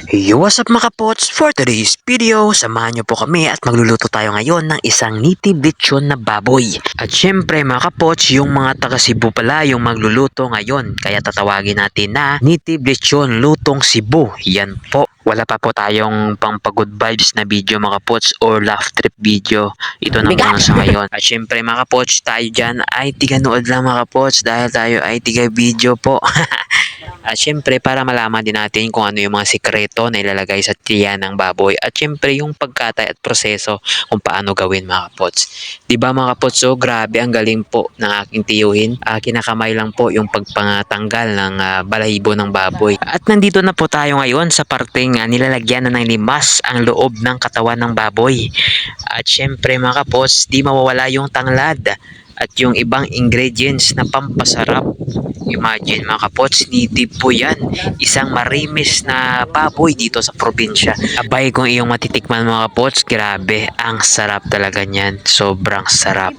Yo, what's up mga kapots? For today's video, samahan nyo po kami at magluluto tayo ngayon ng isang native lechon na baboy. At syempre mga kapots, yung mga taga Cebu pala yung magluluto ngayon. Kaya tatawagin natin na native lechon lutong Cebu. Yan po. Wala pa po tayong pang good vibes na video mga kapots or laugh trip video. Ito na muna sa ngayon. At syempre mga kapots, tayo dyan ay tiganood lang mga kapots dahil tayo ay tiga video po. At syempre para malaman din natin kung ano yung mga sikreto na ilalagay sa tiyan ng baboy. At syempre yung pagkatay at proseso kung paano gawin mga kapots. Diba mga kapots, so grabe ang galing po ng aking tiyuhin. Kinakamay lang po yung pagpatanggal ng balahibo ng baboy. At nandito na po tayo ngayon sa parteng nilalagyan na ng limas ang loob ng katawan ng baboy. At syempre mga kapots, di mawawala yung tanglad at yung ibang ingredients na pampasarap. Imagine mga kapots, native po yan. Isang marimis na baboy dito sa probinsya. Abay kung iyong matitikman mga kapots, grabe, ang sarap talaga niyan. Sobrang sarap.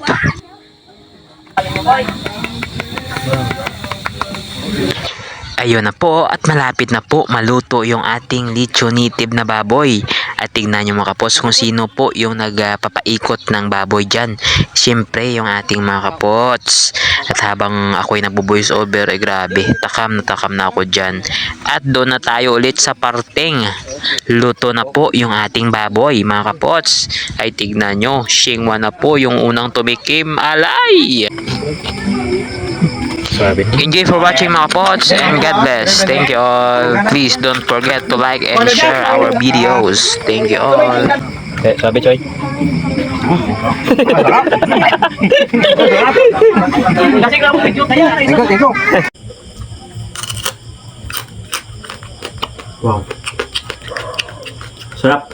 Ayun na po at malapit na po maluto yung ating lechon native na baboy. At tignan nyo mga kapots kung sino po yung nagpapaikot ng baboy dyan. Siyempre yung ating mga kapots. At habang ako'y nagbo-voice over, grabe, takam na ako dyan. At doon na tayo ulit sa parteng luto na po yung ating baboy mga kapots. Ay tignan nyo, Shingwa na po yung unang tumikim. Alay! Enjoy for watching mga pots and God bless. Thank you all. Please don't forget to like and share our videos. Thank you all. Sabi Choy. Wow. Sarap.